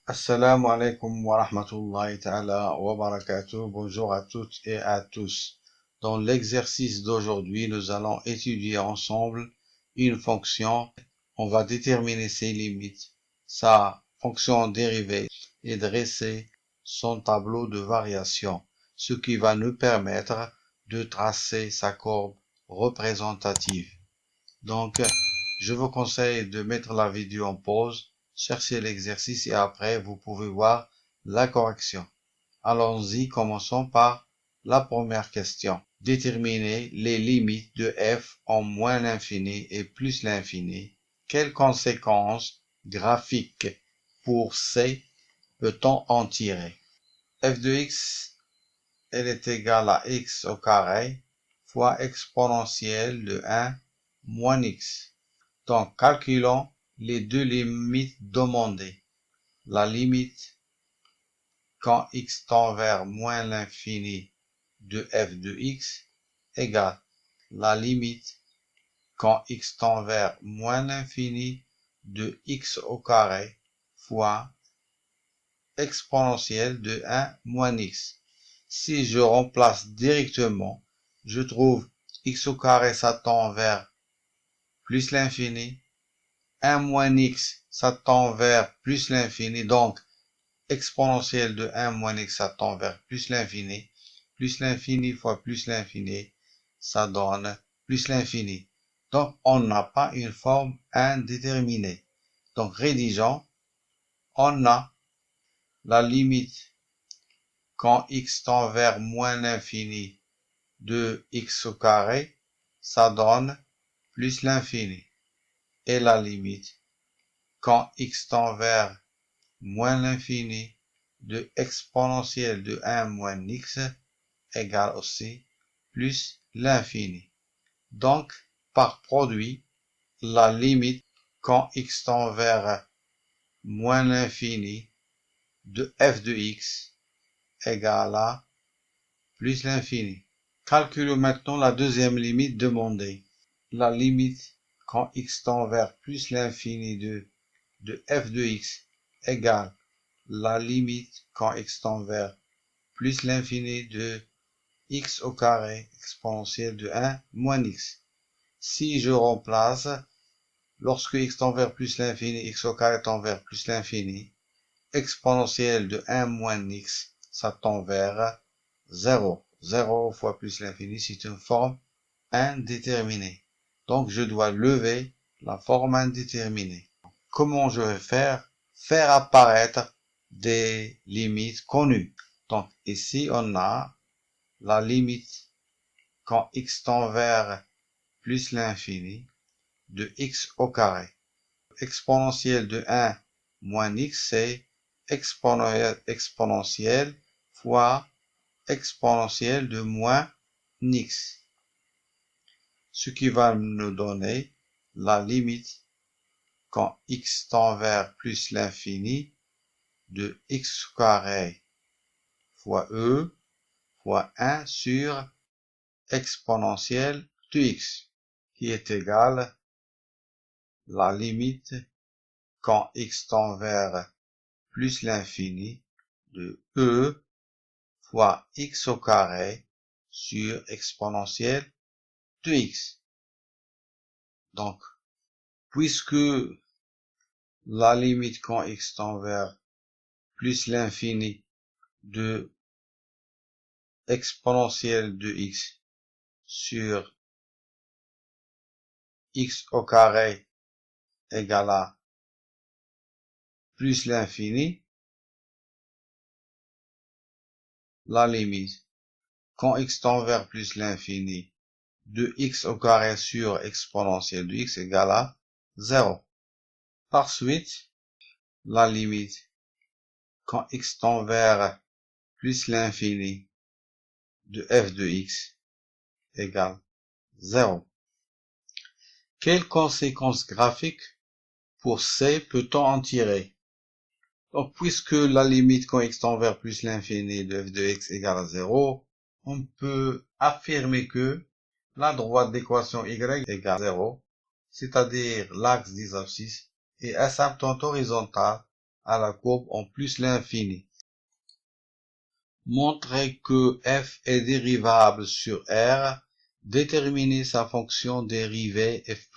Assalamu alaikum wa rahmatullahi ta'ala wa barakatuh. Bonjour à toutes et à tous. Dans l'exercice d'aujourd'hui, nous allons étudier ensemble une fonction. On va déterminer ses limites, sa fonction dérivée et dresser son tableau de variation, ce qui va nous permettre de tracer sa courbe représentative. Donc, je vous conseille de mettre la vidéo en pause, chercher l'exercice et après vous pouvez voir la correction. Allons-y, commençons par la première question. Déterminer les limites de f en moins l'infini et plus l'infini. Quelles conséquences graphiques pour c peut-on en tirer? F de x, elle est égale à x au carré fois exponentielle de 1 moins x. Donc, calculons les deux limites demandées. La limite quand x tend vers moins l'infini de f de x égale la limite quand x tend vers moins l'infini de x au carré fois exponentielle de 1 moins x. Si je remplace directement, je trouve x au carré ça tend vers plus l'infini. 1 moins x, ça tend vers plus l'infini, donc exponentielle de 1 moins x, ça tend vers plus l'infini. Plus l'infini fois plus l'infini, ça donne plus l'infini. Donc, on n'a pas une forme indéterminée. Donc, rédigeons, on a la limite quand x tend vers moins l'infini de x au carré, ça donne plus l'infini. Et la limite quand x tend vers moins l'infini de exponentielle de 1 moins x égale aussi plus l'infini. Donc, par produit, la limite quand x tend vers moins l'infini de f de x égale à plus l'infini. Calculons maintenant la deuxième limite demandée. La limite quand x tend vers plus l'infini de f de x égale la limite quand x tend vers plus l'infini de x au carré exponentielle de 1 moins x. Si je remplace, lorsque x tend vers plus l'infini, x au carré tend vers plus l'infini, exponentielle de 1 moins x, ça tend vers 0. 0 fois plus l'infini, c'est une forme indéterminée. Donc, je dois lever la forme indéterminée. Comment je vais faire? Faire apparaître des limites connues. Donc, ici, on a la limite quand x tend vers plus l'infini de x au carré. Exponentielle de 1 moins x, c'est exponentielle fois exponentielle de moins x. Ce qui va nous donner la limite quand x tend vers plus l'infini de x carré fois e fois 1 sur exponentielle de x, qui est égale la limite quand x tend vers plus l'infini de e fois x au carré sur exponentielle de x. Donc, puisque la limite quand x tend vers plus l'infini de exponentielle de x sur x au carré égale à plus l'infini, la limite quand x tend vers plus l'infini de x au carré sur exponentielle de x égale à 0. Par suite, la limite quand x tend vers plus l'infini de f de x égale 0. Quelles conséquences graphiques pour c peut-on en tirer? Donc, puisque la limite quand x tend vers plus l'infini de f de x égale à 0, on peut affirmer que la droite d'équation y égale 0, c'est-à-dire l'axe des abscisses, est asymptote horizontale à la courbe en plus l'infini. Montrer que f est dérivable sur R. Déterminer sa fonction dérivée f'.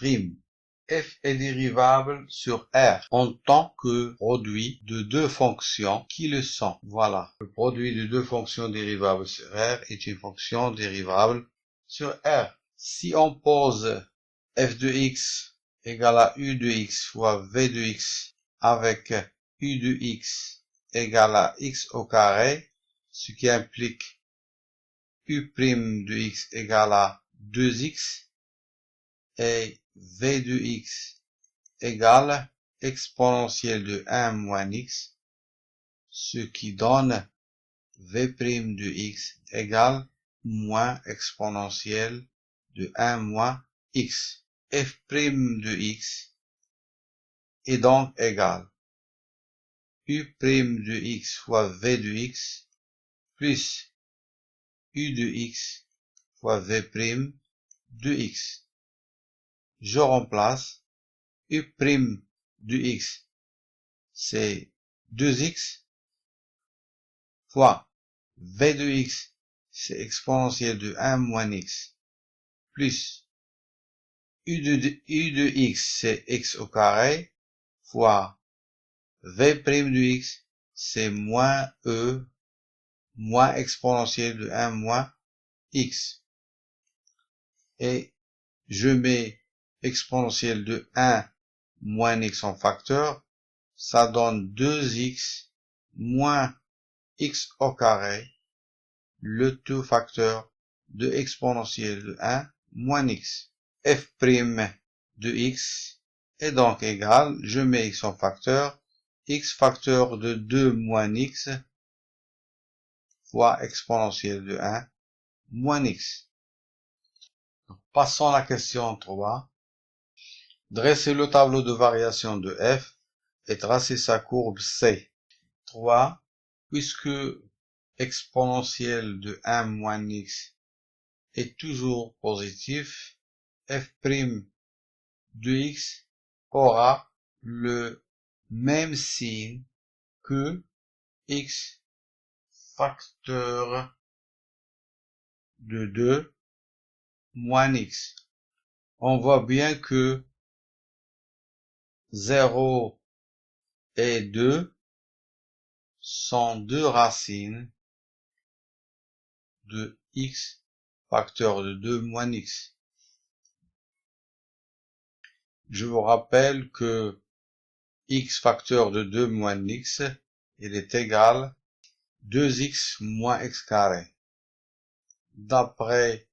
F est dérivable sur R en tant que produit de deux fonctions qui le sont. Voilà. Le produit de deux fonctions dérivables sur R est une fonction dérivable sur R. Si on pose f de x égale à u de x fois v de x avec u de x égale à x au carré, ce qui implique u' de x égale à 2x et v de x égale exponentielle de 1 moins x, ce qui donne v' de x égale moins exponentielle de 1 moins x. F' de x est donc égal u' de x fois v de x plus u de x fois v' de x. Je remplace u' de x, c'est 2x, fois v de x, c'est exponentielle de 1 moins x, plus u de x, c'est x au carré, fois v' de x, c'est moins e, moins exponentielle de 1 moins x. Et je mets exponentielle de 1 moins x en facteur, ça donne 2x moins x au carré, le tout facteur de exponentielle de 1 moins x. F' de x est donc égal, je mets x en facteur, x facteur de 2 moins x fois exponentielle de 1 moins x. Passons à la question 3. Dressez le tableau de variation de f et tracez sa courbe C. 3. Puisque exponentielle de 1 moins x est toujours positif, f' de x aura le même signe que x facteur de 2 moins x. On voit bien que 0 et 2 sont deux racines de x facteur de 2 moins x. Je vous rappelle que x facteur de 2 moins x, il est égal 2x moins x carré. D'après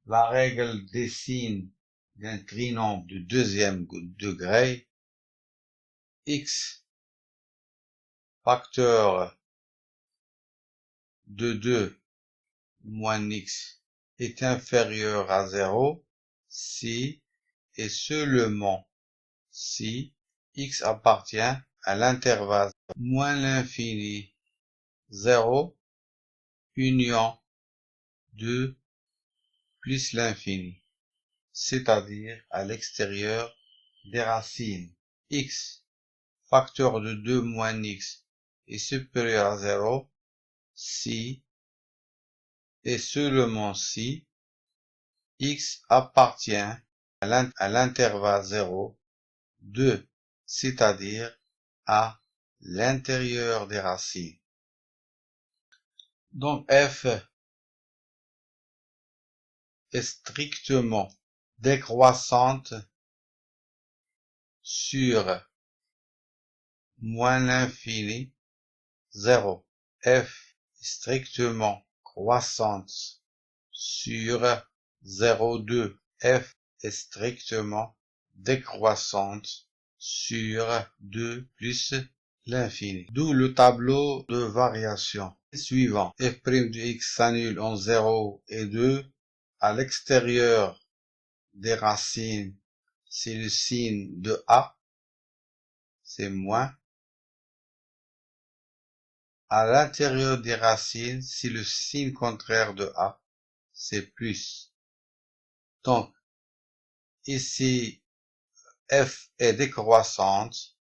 la règle des signes d'un trinombre de deuxième degré, x facteur de 2 moins x est inférieur à 0 si et seulement si x appartient à l'intervalle moins l'infini 0 union 2 plus l'infini, c'est-à-dire à l'extérieur des racines. X facteur de 2 moins x est supérieur à 0 si et seulement si x appartient à l'intervalle 0, 2, c'est-à-dire à l'intérieur des racines. Donc f est strictement décroissante sur moins l'infini 0. F est strictement croissante sur 0,2. F est strictement décroissante sur 2 plus l'infini. D'où le tableau de variation suivant. F' de x s'annule en 0 et 2. À l'extérieur des racines, c'est le signe de A, c'est moins. À l'intérieur des racines, c'est le signe contraire de A, c'est plus. Donc, ici, f est décroissante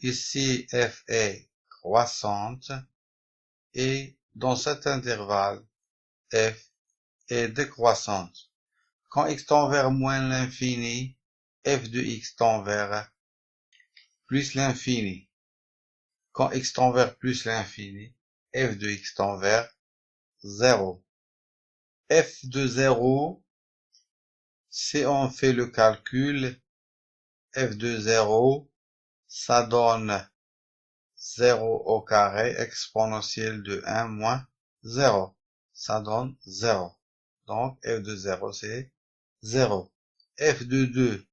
Ici, f est croissante et dans cet intervalle, f est décroissante. Quand x tend vers moins l'infini, f de x tend vers plus l'infini. Quand x tend vers plus l'infini, f de x tend vers 0. f de 0, si on fait le calcul, f de 0, ça donne 0 au carré exponentiel de 1 moins 0. Ça donne 0. Donc, f de 0, c'est 0. f de 2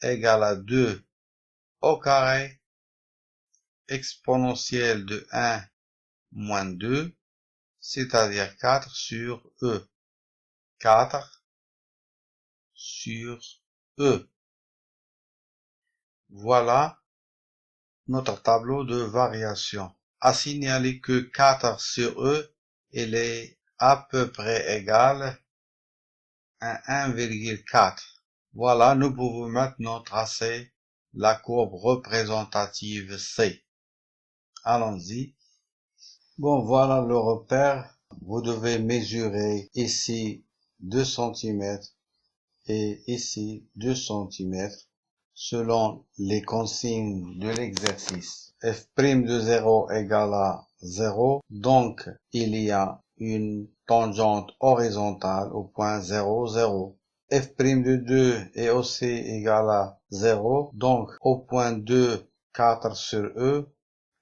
égale à 2 au carré exponentiel de 1 moins 2, c'est-à-dire 4 sur e. 4 sur e. Voilà notre tableau de variation. À signaler que 4 sur e, il est à peu près égal à 1,4. Voilà, nous pouvons maintenant tracer la courbe représentative C. Allons-y. Bon, voilà le repère. Vous devez mesurer ici 2 cm et ici 2 cm selon les consignes de l'exercice. F' de 0 égale à 0, donc il y a une tangente horizontale au point 0, 0. F' de 2 est aussi égal à 0, donc au point 2, 4 sur E,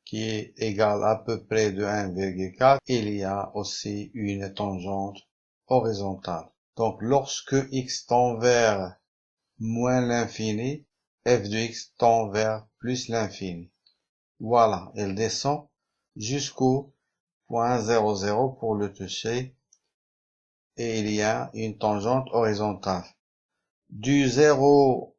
qui est égal à peu près de 1,4, il y a aussi une tangente horizontale. Donc lorsque x tend vers moins l'infini, f de x tend vers plus l'infini. Voilà, elle descend jusqu'au point 0, 0 pour le toucher et il y a une tangente horizontale. Du 0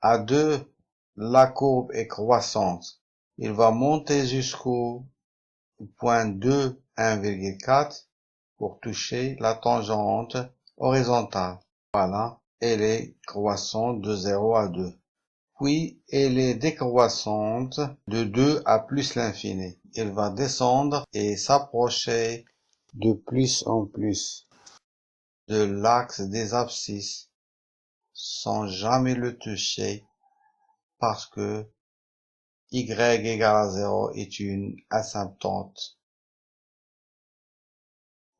à 2, la courbe est croissante. Il va monter jusqu'au point 2, 1,4 pour toucher la tangente horizontale. Voilà, elle est croissante de 0 à 2. Puis, elle est décroissante de 2 à plus l'infini. Elle va descendre et s'approcher de plus en plus de l'axe des abscisses sans jamais le toucher parce que y égale à 0 est une asymptote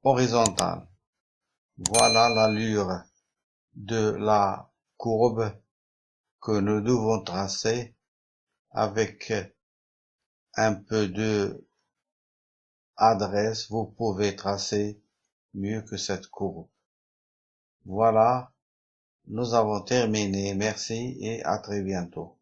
horizontale. Voilà l'allure de la courbe que nous devons tracer avec un peu de adresse. Vous pouvez tracer mieux que cette courbe. Voilà, nous avons terminé. Merci et à très bientôt.